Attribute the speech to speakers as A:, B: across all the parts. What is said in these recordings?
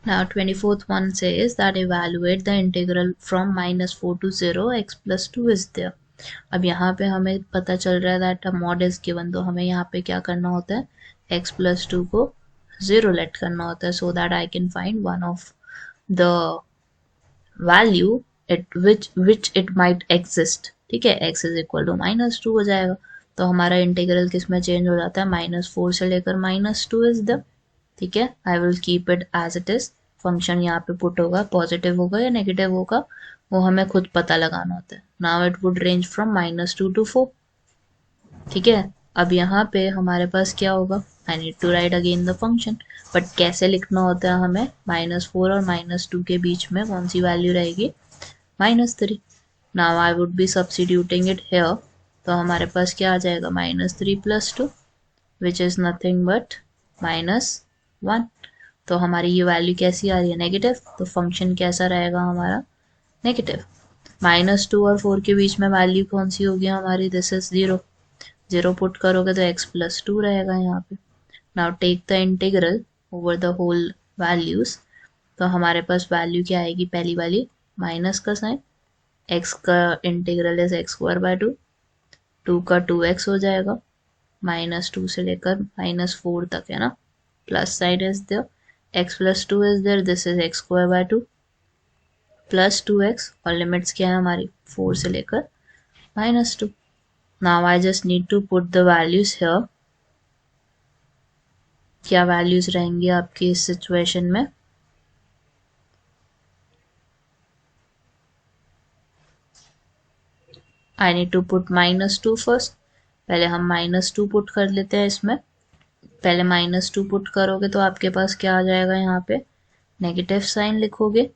A: Now 24th one says that evaluate the integral from -4 to 0 x plus 2 is there. अब यहाँ पे हमें पता चल रहा है that a mod is given, तो हमें यहाँ पे क्या करना होता है, x plus 2 को 0 लेट करना होता है, so that I can find one of the value which it might exist. ठीक है, x is equal to -2 हो जाएगा, तो हमारा इंटीग्रल किस में चेंज हो जाता है, -4 से लेकर -2 इज द, ठीक है, I will keep it as it is. Function यहाँ पे पुट होगा, पॉजिटिव होगा या नेगेटिव होगा वो हमें खुद पता लगाना होता है. Now it would range from -2 to 4. ठीक है, अब यहाँ पे हमारे पास क्या होगा, I need to write again the function, but कैसे लिखना होता है हमें, -4 और -2 के बीच में कौन सी वैल्यू रहेगी, -3. Now I would be substituting it here, तो हमारे पास क्या आ जाएगा, -3 + 2 विच इज नथिंग बट -1. तो हमारी ये वैल्यू कैसी आ रही है, नेगेटिव, तो फंक्शन कैसा रहेगा हमारा, नेगेटिव. -2 और 4 के बीच में वैल्यू कौन सी होगी हमारी, दिस इज 0. 0 पुट करोगे तो x + 2 रहेगा यहाँ पे. Now take the integral over the whole values, तो हमारे पास वैल्यू क्या आएगी, पहली वाली माइनस का साइन, x का इंटीग्रल इज x²/2, 2 का 2x हो जाएगा, -2 से लेकर -4 तक है ना, plus side is there, x + 2 is there, this is x²/2 plus 2x, और लिमिट्स क्या है हमारी, 4 से लेकर -2. Now I just need to put the values here. क्या वैल्यूज रहेंगी आपकी इस सिचुएशन में, I need to put -2 first. पहले हम -2 पुट कर लेते हैं इसमें. पहले -2 पुट करोगे तो आपके पास क्या आ जाएगा, यहाँ पे नेगेटिव साइन लिखोगे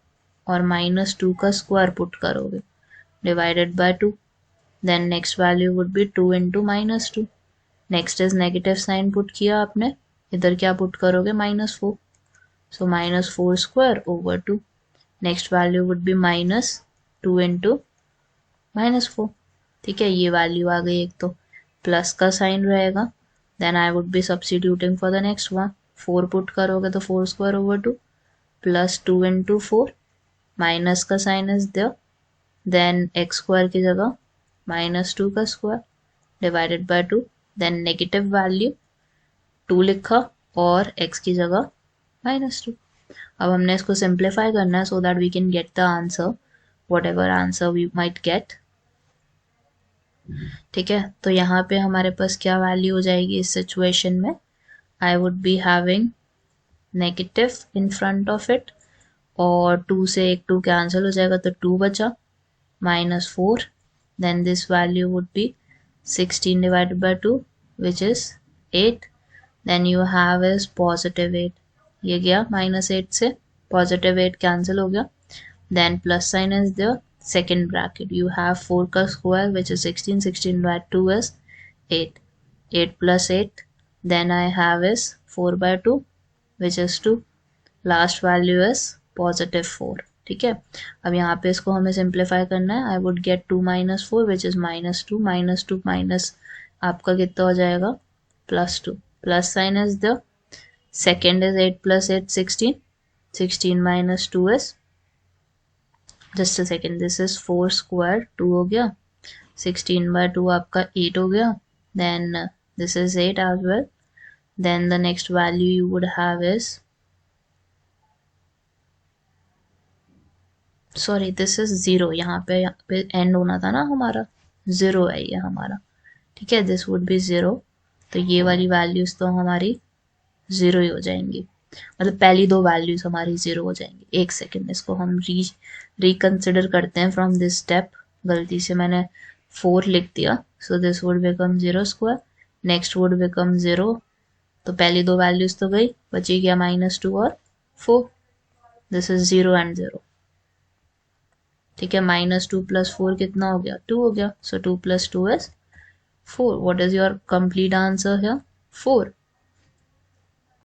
A: और -2 का स्क्वायर पुट करोगे divided by 2. Then next value would be 2 × -2. Next is negative sign put किया आपने, इधर क्या पुट करोगे, -4, so -4² / 2. Next value would be -2 × -4. ठीक है, ये वैल्यू आ गई. एक तो प्लस का साइन रहेगा, then I would be substituting for the next one. 4 put करोगे तो 4² / 2 प्लस 2 × 4, माइनस का sign is there, then x² की जगह -2 का square divided by 2, then negative value 2 लिखा और x की जगह -2. अब हमने इसको सिंप्लीफाई करना है so that we can get the answer, whatever answer we might get. ठीक है, तो यहाँ पे हमारे पास क्या वैल्यू हो जाएगी इस सिचुएशन में, आई would be having negative in front of it, और 2 से एक 2 कैंसिल हो जाएगा तो 2 बचा, -4, then this value would be 16 divided by 2 which is 8. then you have is +8, ये गया -8 से +8 कैंसिल हो गया, then plus sign is there, second bracket you have 4 का square which is 16, 16 by 2 is 8, 8 + 8, then I have is 4/2 which is 2, last value is +4. ठीक है, अब यहाँ पे इसको हमें सिंप्लीफाई करना है. I would get 2 - 4 which is -2, -2 minus आपका कितना हो जाएगा, +2, plus sign is the, second is 8 + 8 16, 16 - 2 is, just a second, this is 4² 2 हो गया, 16/2 आपका 8 हो गया, then this is 8 as well. Then the next value you would have is, sorry this is 0, यहाँ पे एंड होना था ना हमारा, 0 है ये हमारा. ठीक है, दिस वुड बी 0, तो ये वाली वैल्यूज तो हमारी 0 ही हो जाएंगी, मतलब पहली 2 वैल्यूज हमारी 0 हो जाएंगी. एक सेकेंड, इसको हम रिकंसिडर करते हैं फ्रॉम दिस स्टेप. गलती से मैंने 4 लिख दिया, so this would become 0², next would become 0, तो पहली 2 वैल्यूज तो गई, बची गया -2 और 4, दिस इज 0 and 0. ठीक है, -2 + 4 कितना हो गया, 2 हो गया, सो 2 + 2 is 4. What is your complete answer here, 4.